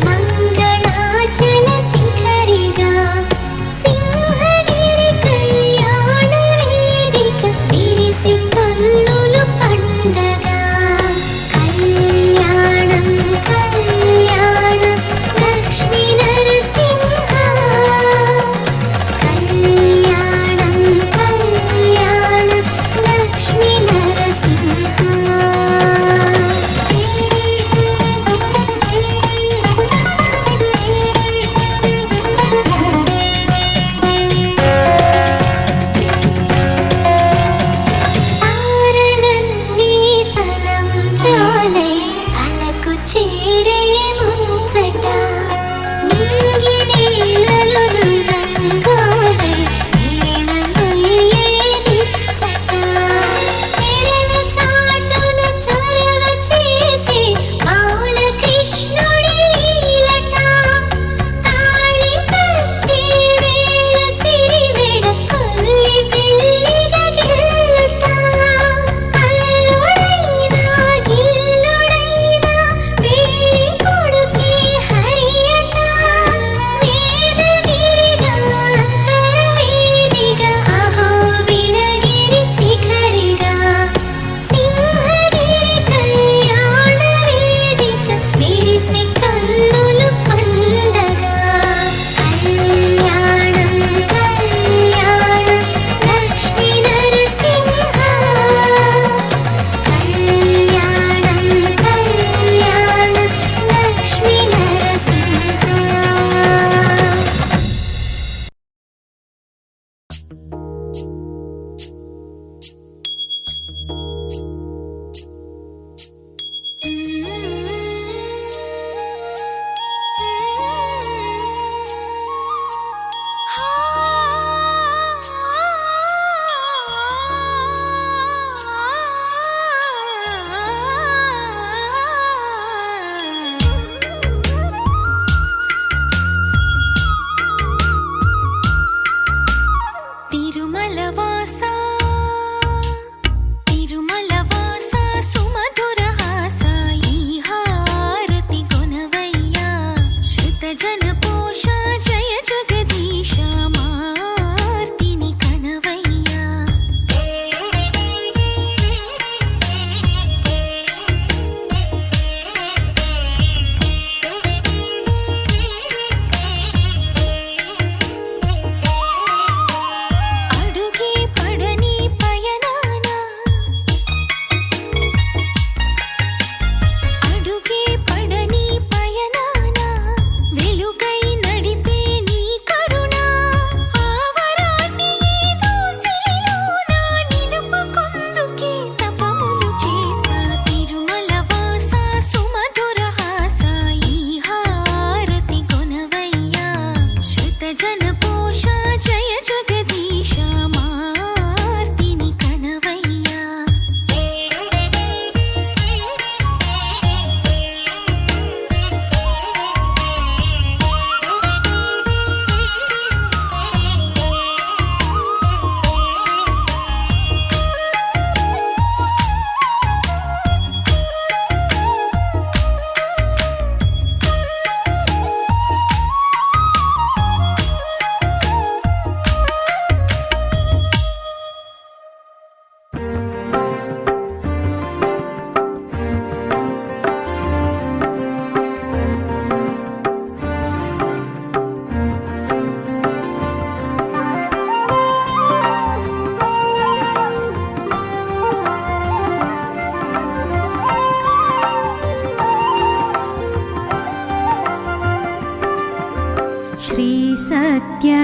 మంగళాచల శిఖరి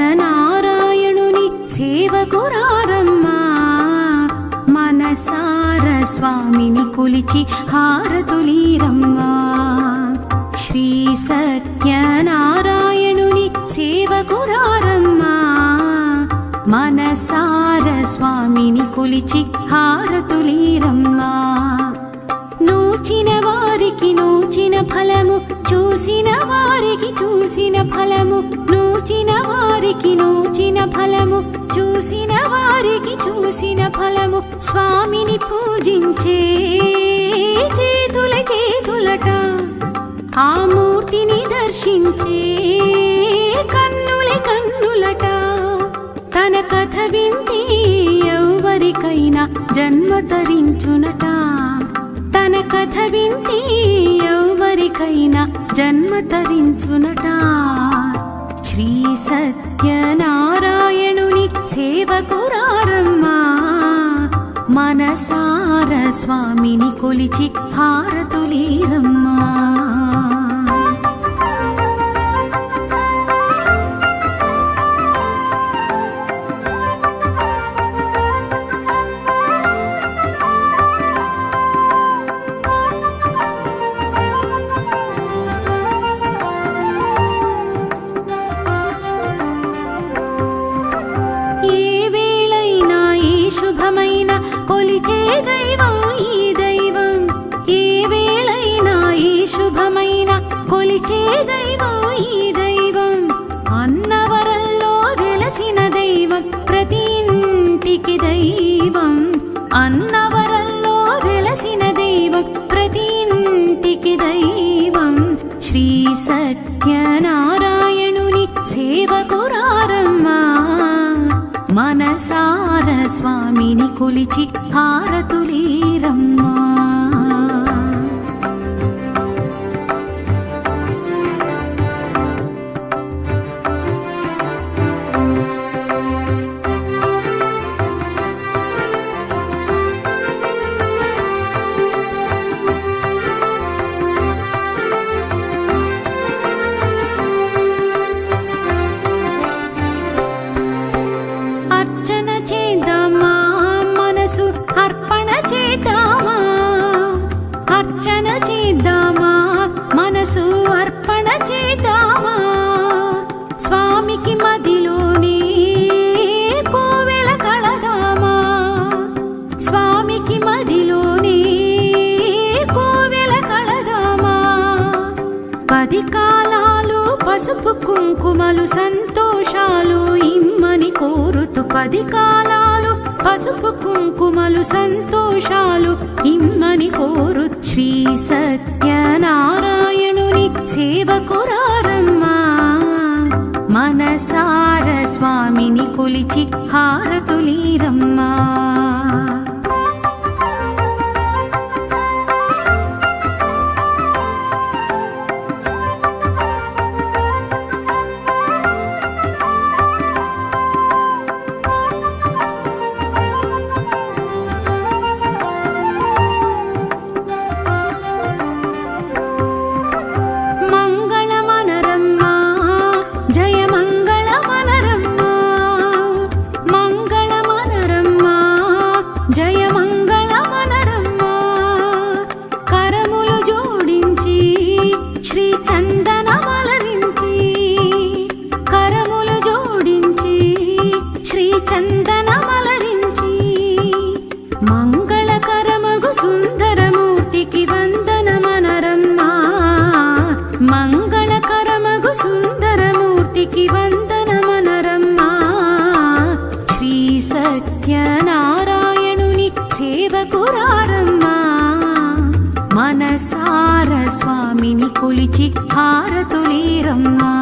సత్యనారాయణుని సేవకురారమ్మా, మనసార స్వామిని కొలిచి హారతులీరమ్మా. శ్రీ సత్యనారాయణుని సేవకురారమ్మా, మనసార స్వామిని కొలిచి హారతులీరమ్మా. నూచిన వారికి నూచిన ఫలము, చూసిన వారికి చూసిన ఫలము, నూచిన వారికి నూచిన ఫలము, చూసిన వారికి చూసిన ఫలము. స్వామిని పూజించే చేతుల చేతులట, ఆ మూర్తిని దర్శించే కన్నుల కన్నులట. తన కథ వింటే ఎవరికైనా జన్మ తరించునట, తన కథ వింటే ఎవరికైనా జన్మ తరించునట. శ్రీ సత్యనారాయణుని సేవకురారమ్మా, మనసార స్వామిని కొలిచి హారతులీరమ్మా. కొలిచే దైవం ఈ దైవం, ఏ వేళైనా ఈ శుభమైన కొలిచే దైవం ఈ దైవం. అన్నవరంలో వెలసిన దైవం, ప్రతి ఇంటికి దైవం. అన్నవరంలో వెలసిన దైవం, ప్రతి ఇంటికి దైవం. శ్రీ సత్యనారాయణుని సేవకురారమ్మా, మనసార స్వామిని కొలిచి హారతులీరమ్మా. అర్చన చేద్దామా, మనసు అర్పణ చేద్దామా, అర్చన చేద్దామా, మనసు అర్పణ చేద్దామా. స్వామికి మదిలోనే కోవెల కళదామా, స్వామికి మదిలోనే కోవెల కళదామా. 10 కాలాలు పసుపు కుంకుమలు సంతోషాలు ఇమ్మని కోరుతూ, 10 కాలాలు పసుపు కుంకుమలు సంతోషాలు ఇమ్మని కోరు. శ్రీ సత్యనారాయణుని సేవకురారమ్మా, మనసార స్వామిని కొలిచి హారతులీరమ్మా. మంగళకరమగు సుందరమూర్తికి వందనమనరమ్మా. మంగళకరమగు సుందరమూర్తికి వందనమనరమ్మా. శ్రీ సత్యనారాయణుని సేవకురారమ్మా. మనసార స్వామిని కొలిచి హారతులీరమ్మా.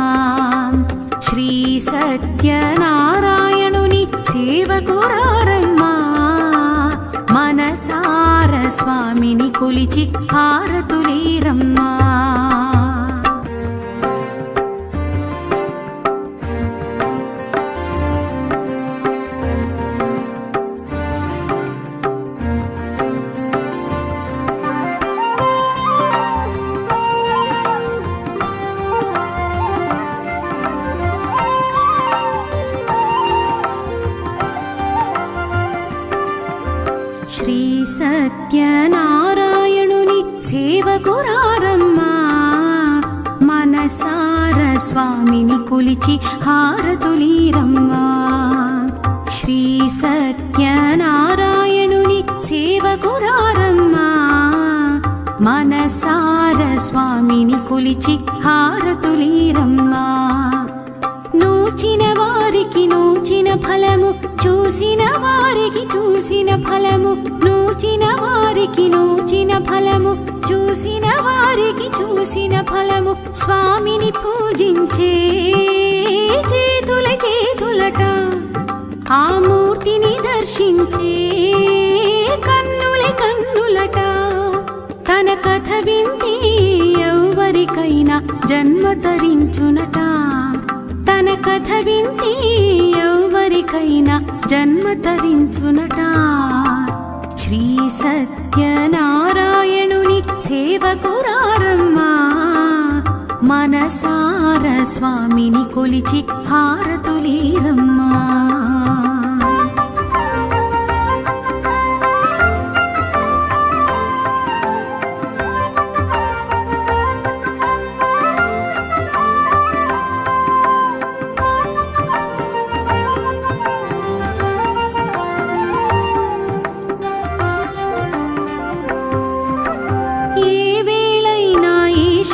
శ్రీ సత్యనారాయణుని సేవకురారమ్మా. మనసార స్వామిని కొలిచి హారతులీరమ్మా. శ్రీ సత్యనారాయణుని సేవకురారమ్మా. మనసార స్వామిని కొలిచి హారతులీరమ్మా. శ్రీ సత్యనారాయణుని సేవకురారమ్మా. మనసార స్వామిని కొలిచి హారతులీరమ్మా. నూచిన వారికి నూచిన ఫలము, చూసిన వారికి చూసిన ఫలము. నూచిన వారికి నూచిన ఫలము, చూసిన వారికి చూసిన ఫలము. స్వామిని పూజించే చేతుల చేతులట, ఆ మూర్తిని దర్శించే కన్నుల కన్నులట. తన కథ వింటే ఎవరికైనా జన్మ తరించునట. తన కథ వింటే ఎవరికైనా జన్మ తరించునట. శ్రీ సత్యనారాయణుని సేవకురారమ్మా. మనసార స్వామిని కొలిచి హారతులీరమ్మా.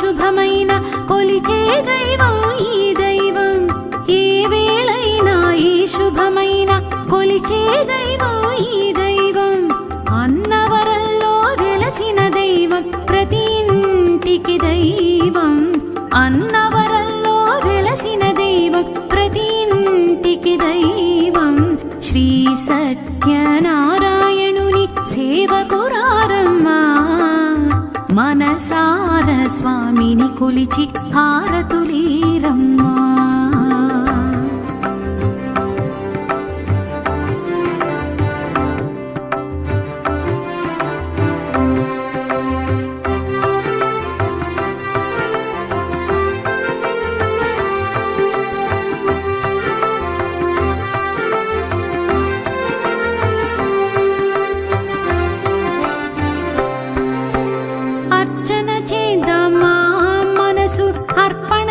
శుభమైన కొలిచే దైవం ఈ దైవం. ఏ వేళైనా ఈ శుభమైన కొలిచే దైవం ఈ దైవం. అన్నవరంలో వెలసిన దైవం, ప్రతి ఇంటికి దైవం. అన్నవరంలో వెలసిన దైవం, ప్రతి ఇంటికి దైవం. శ్రీ సత్యనారాయణుని సేవకురారమ్మా. మనసార స్వామిని కొలిచి హారతులీరమ్మా. అర్పణ